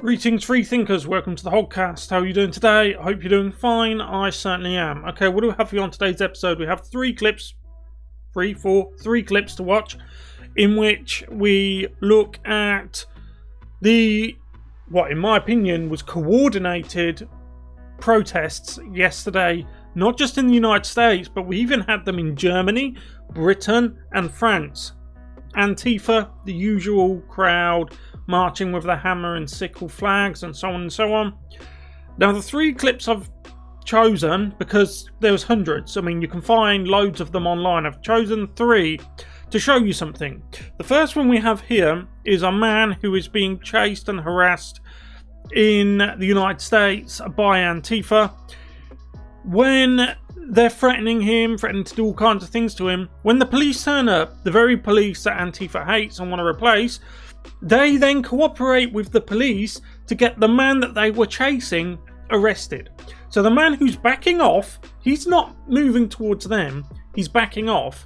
Greetings, free thinkers. Welcome to the Hoggcast. How are you doing today? I hope you're doing fine. I certainly am. Okay, what do we have for you on today's episode? We have three clips to watch, in which we look at what in my opinion was coordinated protests yesterday, not just in the United States, but we even had them in Germany, Britain, and France. ANTIFA, the usual crowd, marching with the hammer and sickle flags and so on and so on. Now, the three clips I've chosen, because there was hundreds, I mean you can find loads of them online, I've chosen three to show you something. The first one we have here is a man who is being chased and harassed in the United States by ANTIFA. When they're threatening to do all kinds of things to him, when the police turn up, the very police that ANTIFA hates and want to replace, they then cooperate with the police to get the man that they were chasing arrested. So the man who's backing off, he's not moving towards them, he's backing off.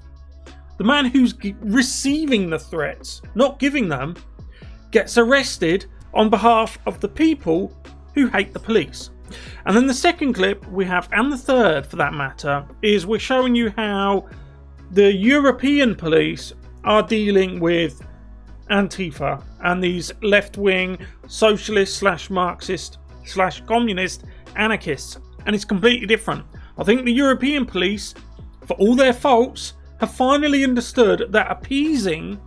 The man who's receiving the threats, not giving them, gets arrested on behalf of the people who hate the police. And then the second clip we have, and the third for that matter, is we're showing you how the European police are dealing with ANTIFA and these left-wing socialist / Marxist / communist anarchists, and it's completely different. I think the European police, for all their faults, have finally understood that appeasing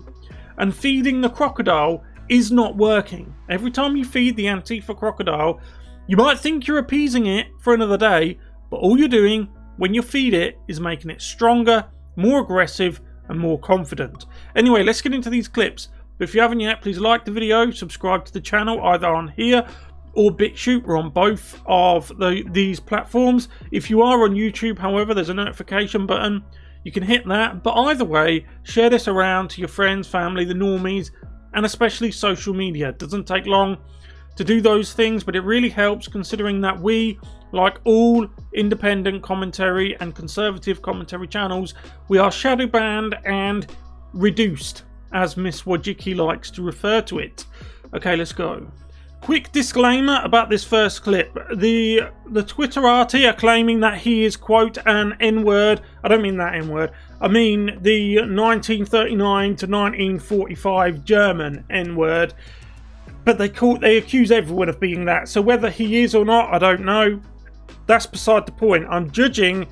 and feeding the crocodile is not working. Every time you feed the ANTIFA crocodile, you might think you're appeasing it for another day, but all you're doing when you feed it is making it stronger, more aggressive, and more confident. Anyway, let's get into these clips. But if you haven't yet, please like the video, subscribe to the channel either on here or BitChute. We're on both of these platforms. If you are on YouTube, however, there's a notification button. You can hit that. But either way, share this around to your friends, family, the normies, and especially social media. It doesn't take long to do those things, but it really helps, considering that we, like all independent commentary and conservative commentary channels, we are shadow banned and reduced, as Miss Wojcicki likes to refer to it. Okay, let's go. Quick disclaimer about this first clip. The Twitterati are claiming that he is, quote, an N-word. I don't mean that N-word. I mean the 1939 to 1945 German N-word. But they accuse everyone of being that. So whether he is or not, I don't know. That's beside the point. I'm judging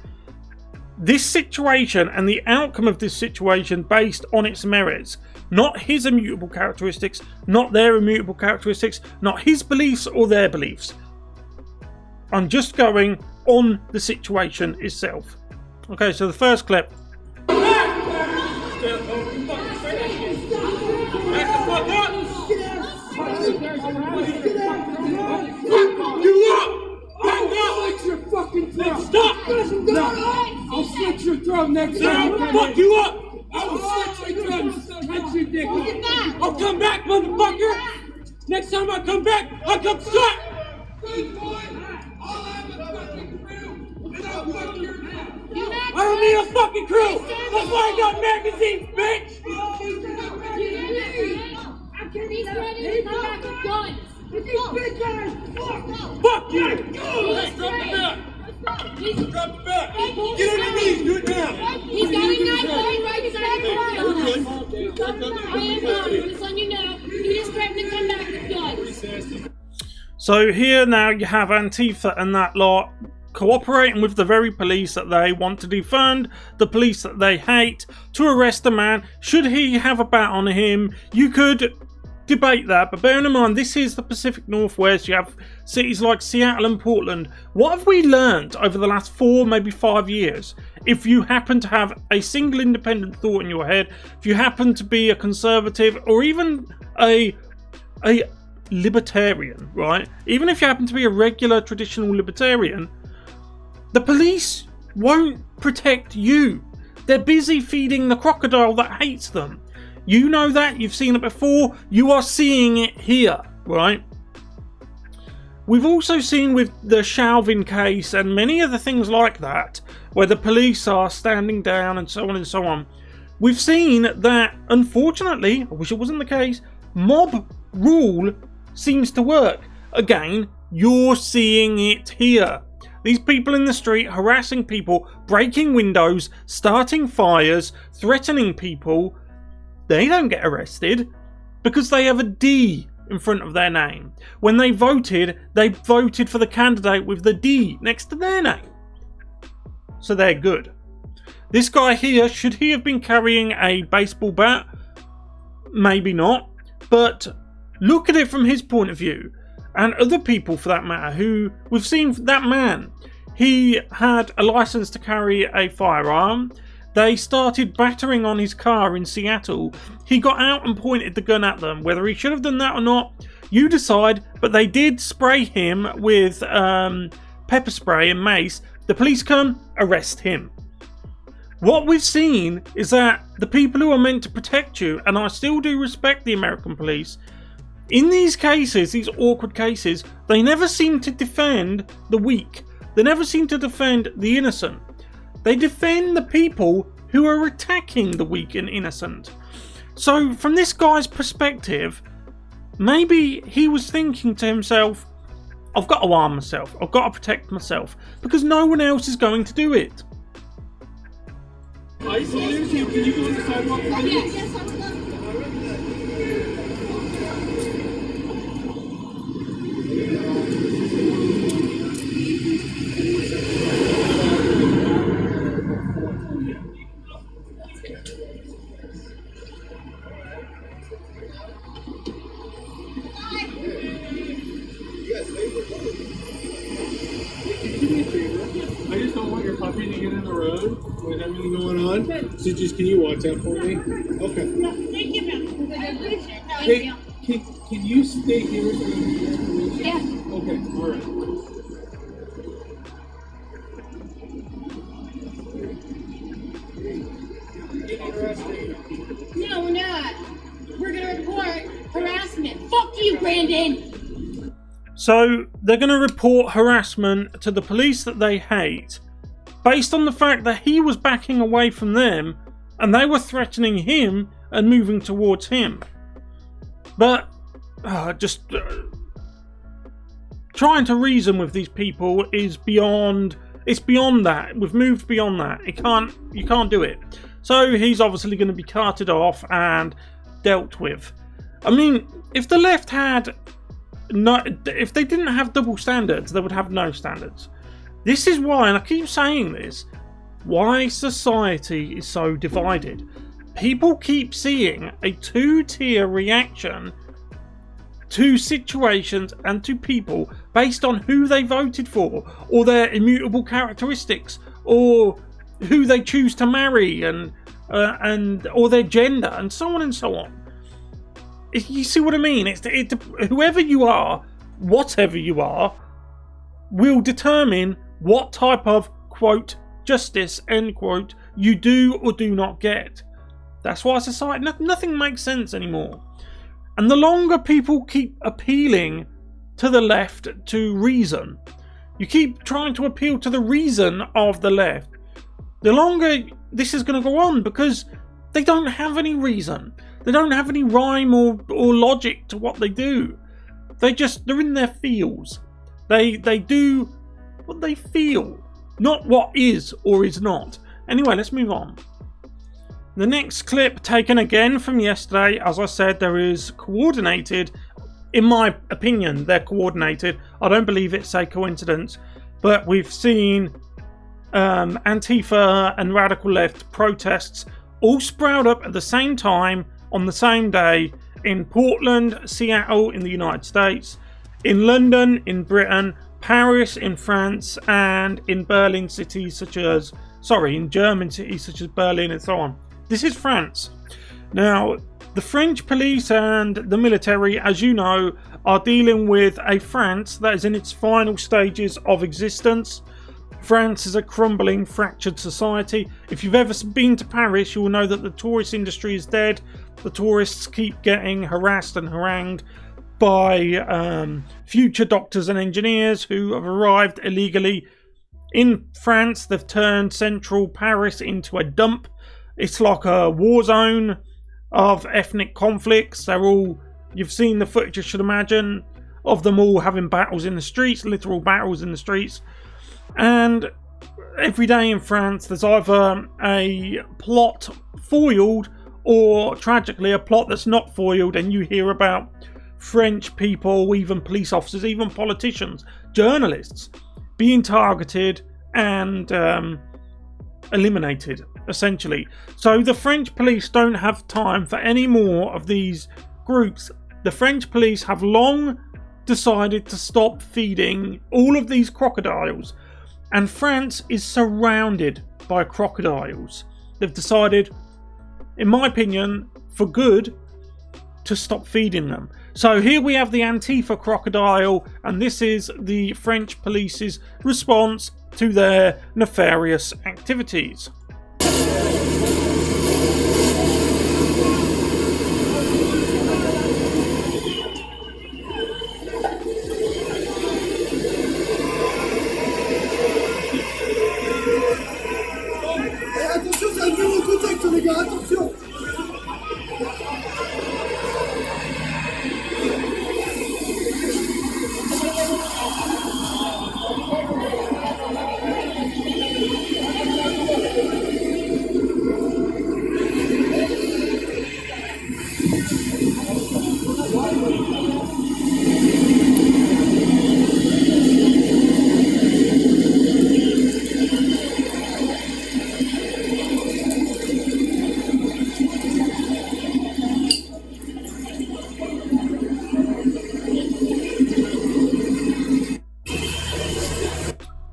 this situation and the outcome of this situation based on its merits. Not his immutable characteristics, not their immutable characteristics, not his beliefs or their beliefs. I'm just going on the situation itself. Okay, so the first clip. Stop! I'll slit your throat next time. I'll fuck you up! I will slit your throat and cut your dick off. I'll come back, motherfucker! Next time I come back, I'll come strut! Good boy! I'll have a fucking crew, and I'll fuck your mouth. I don't need a fucking crew! That's why I got magazines, bitch! He's ready to come back with guns. Fuck you! Let's drop the bat! Drop the bat! Get on your knees, do it now! He's got a knife going right beside the car. I am not, just letting you know. He just threatened to come back with guns. So here now you have ANTIFA and that lot cooperating with the very police that they want to defund, the police that they hate, to arrest a man. Should he have a bat on him? You could debate that, but bearing in mind this is the Pacific Northwest, you have cities like Seattle and Portland. What have we learned over the last 4, maybe 5 years? If you happen to have a single independent thought in your head, if you happen to be a conservative or even a libertarian, right? Even if you happen to be a regular traditional libertarian, the police won't protect you. They're busy feeding the crocodile that hates them. You know that, you've seen it before, you are seeing it here, right? We've also seen with the Chauvin case and many other things like that, where the police are standing down and so on and so on. We've seen that, unfortunately, I wish it wasn't the case, mob rule seems to work. Again, you're seeing it here. These people in the street harassing people, breaking windows, starting fires, threatening people, they don't get arrested because they have a D in front of their name. When they voted for the candidate with the D next to their name. So they're good. This guy here, should he have been carrying a baseball bat? Maybe not. But look at it from his point of view. And other people for that matter, who we've seen that man. He had a license to carry a firearm. They started battering on his car in Seattle. He got out and pointed the gun at them. Whether he should have done that or not, you decide. But they did spray him with pepper spray and mace. The police come, arrest him. What we've seen is that the people who are meant to protect you, and I still do respect the American police, in these cases, these awkward cases, they never seem to defend the weak. They never seem to defend the innocent. They defend the people who are attacking the weak and innocent. So from this guy's perspective, maybe he was thinking to himself, I've got to arm myself, I've got to protect myself, because no one else is going to do it. Isolated, can you go on the sidewalk for me? Yes, I would love I just don't want your puppy to get in the road with everything going on. So just, can you watch that for me? Okay. Thank you, ma'am. I appreciate it. Hey, can you stay here so you can get information? Yeah. Okay, all right. No, we're not. We're gonna report harassment. Fuck you, Brandon. So they're going to report harassment to the police that they hate, based on the fact that he was backing away from them and they were threatening him and moving towards him. But trying to reason with these people is beyond. It's beyond that. We've moved beyond that. You can't do it. So he's obviously going to be carted off and dealt with. I mean, if the left had if they didn't have double standards, they would have no standards. This is why, and I keep saying this, why society is so divided. People keep seeing a two-tier reaction to situations and to people based on who they voted for, or their immutable characteristics, or who they choose to marry, and or their gender, and so on and so on. You see what I mean? It's whoever you are, whatever you are, will determine what type of, quote, justice, end quote, you do or do not get. That's why society, nothing makes sense anymore. And the longer people keep appealing to the left to reason, you keep trying to appeal to the reason of the left, the longer this is going to go on, because they don't have any reason. They don't have any rhyme or logic to what they do. They're in their feels. They do what they feel, not what is or is not. Anyway, let's move on. The next clip, taken again from yesterday. As I said, there is coordinated. In my opinion, they're coordinated. I don't believe it's a coincidence. But we've seen Antifa and radical left protests all sprout up at the same time on the same day in Portland, Seattle in the United States, in London in Britain, Paris in France, and in German cities such as Berlin and so on. This is France. Now, the French police and the military, as you know, are dealing with a France that is in its final stages of existence. France is a crumbling, fractured society. If you've ever been to Paris, you will know that the tourist industry is dead. The tourists keep getting harassed and harangued by future doctors and engineers who have arrived illegally. In France, they've turned central Paris into a dump. It's like a war zone of ethnic conflicts. You've seen the footage, you should imagine. of them all having battles in the streets, literal battles in the streets. And every day in France, there's either a plot foiled or, tragically, a plot that's not foiled, and you hear about French people, even police officers, even politicians, journalists, being targeted and eliminated, essentially. So the French police don't have time for any more of these groups. The French police have long decided to stop feeding all of these crocodiles, and France is surrounded by crocodiles. They've decided, in my opinion, for good, to stop feeding them. So here we have the Antifa crocodile, and this is the French police's response to their nefarious activities. Attention, ça a vu au contact, les gars, attention!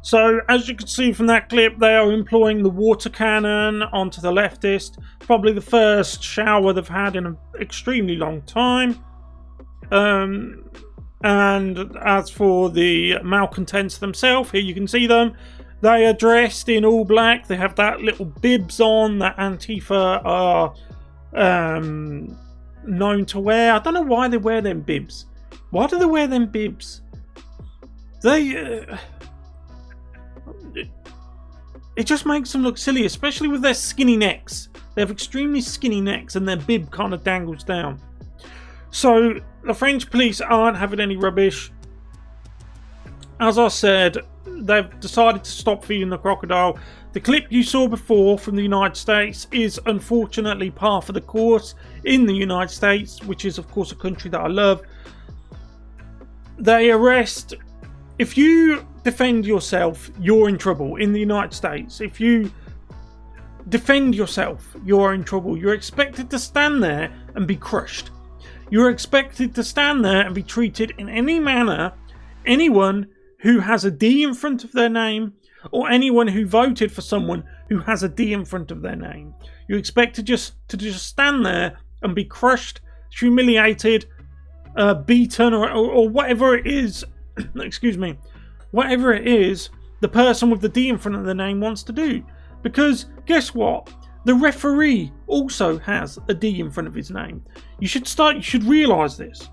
So, as you can see from that clip, they are employing the water cannon onto the leftist. Probably the first shower they've had in an extremely long time. And as for the malcontents themselves, here you can see them. They are dressed in all black. They have that little bibs on that Antifa are known to wear. I don't know why they wear them bibs. Why do they wear them bibs? It just makes them look silly, especially with their skinny necks. They have extremely skinny necks and their bib kind of dangles down. So the French police aren't having any rubbish. As I said, they've decided to stop feeding the crocodile. The clip you saw before from the United States is unfortunately par for the course in the United States, which is of course a country that I love. They arrest... If you defend yourself, you're in trouble in the United States. If you defend yourself, you're in trouble. You're expected to stand there and be crushed. You're expected to stand there and be treated in any manner. Anyone who has a D in front of their name, or anyone who voted for someone who has a D in front of their name, you're expected to just stand there and be crushed, humiliated, beaten, or whatever it is. Excuse me, whatever it is the person with the D in front of the name wants to do. Because guess what? The referee also has a D in front of his name. You should realise this.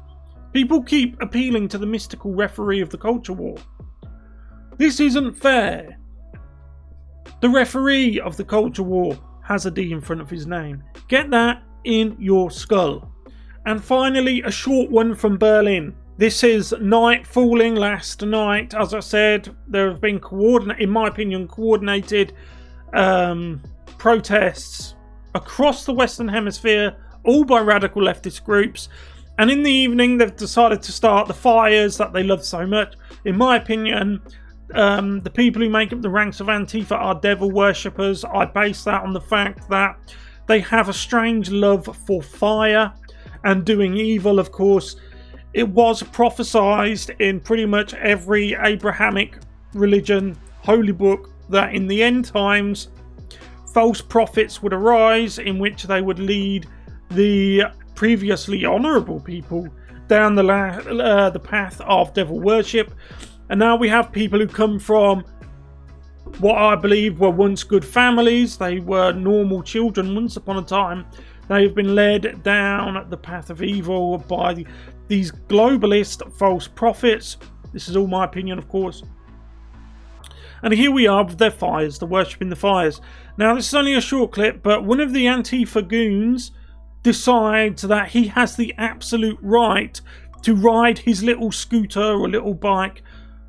People keep appealing to the mystical referee of the culture war. This isn't fair. The referee of the culture war has a D in front of his name. Get that in your skull. And finally, a short one from Berlin. This is night falling last night. As I said, there have been in my opinion, coordinated protests across the Western Hemisphere, all by radical leftist groups. And in the evening, they've decided to start the fires that they love so much. In my opinion, the people who make up the ranks of Antifa are devil worshippers. I base that on the fact that they have a strange love for fire and doing evil, of course. It was prophesied in pretty much every Abrahamic religion, holy book, that in the end times, false prophets would arise in which they would lead the previously honourable people down the path of devil worship. And now we have people who come from what I believe were once good families. They were normal children once upon a time. They've been led down the path of evil by these globalist false prophets. This is all my opinion, of course. And here we are with their fires, the worshipping the fires. Now, this is only a short clip, but one of the Antifa goons decides that he has the absolute right to ride his little scooter or little bike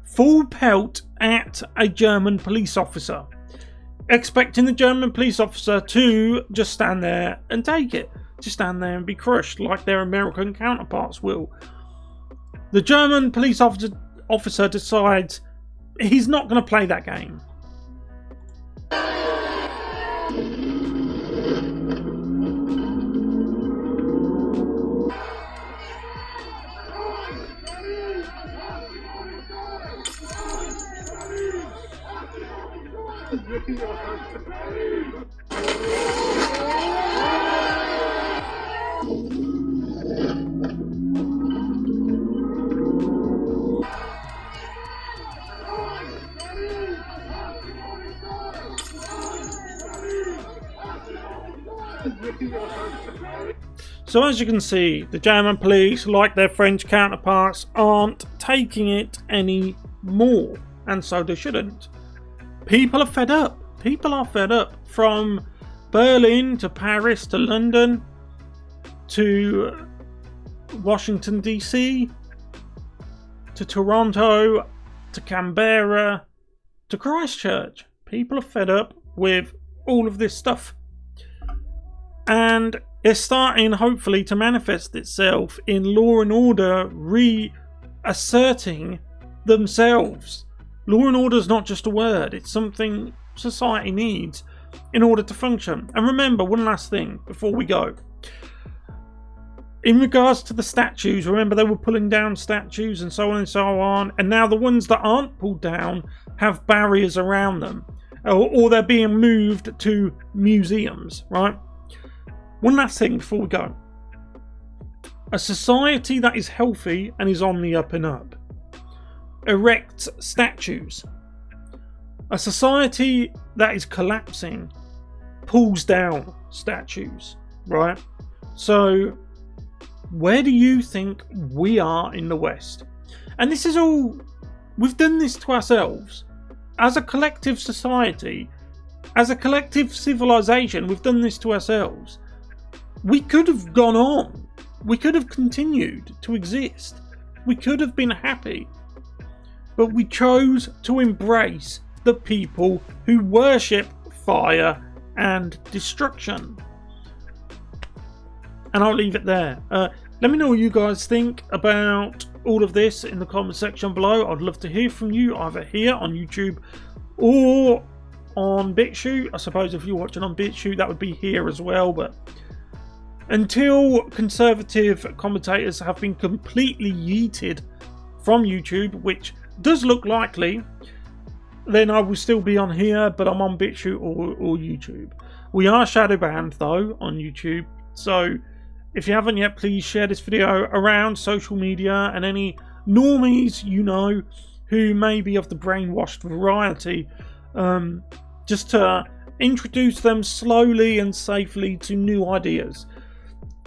full pelt at a German police officer, expecting the German police officer to just stand there and take it, to stand there and be crushed like their American counterparts will. The German police officer decides he's not going to play that game. So as you can see, the German police, like their French counterparts, aren't taking it any more, and so they shouldn't. People are fed up. People are fed up, from Berlin to Paris to London to Washington DC to Toronto to Canberra to Christchurch. People are fed up with all of this stuff, and it's starting hopefully to manifest itself in law and order reasserting themselves. Law and order is not just a word, it's something society needs in order to function. And remember, one last thing before we go. In regards to the statues, remember they were pulling down statues and so on and so on, and now the ones that aren't pulled down have barriers around them, or they're being moved to museums, right? One last thing before we go. A society that is healthy and is on the up and up erects statues. A society that is collapsing pulls down statues, right? So where do you think we are in the West? And this is all, we've done this to ourselves. As a collective society, as a collective civilization, we've done this to ourselves. We could have gone on. We could have continued to exist. We could have been happy. But we chose to embrace the people who worship fire and destruction. And I'll leave it there. Let me know what you guys think about all of this in the comment section below. I'd love to hear from you, either here on YouTube or on BitChute. I suppose if you're watching on BitChute, that would be here as well. But until conservative commentators have been completely yeeted from YouTube, which does look likely, then I will still be on here, but I'm on BitChute or YouTube. We are shadow banned though on YouTube, so if you haven't yet, please share this video around social media, and any normies you know who may be of the brainwashed variety, just to introduce them slowly and safely to new ideas.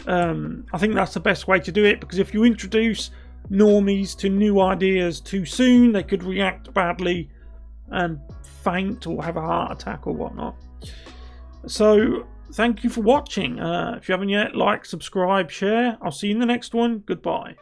I think that's the best way to do it, because if you introduce normies to new ideas too soon, they could react badly and faint or have a heart attack or whatnot. So thank you for watching. If you haven't yet, like, subscribe, share. I'll see you in the next one. Goodbye.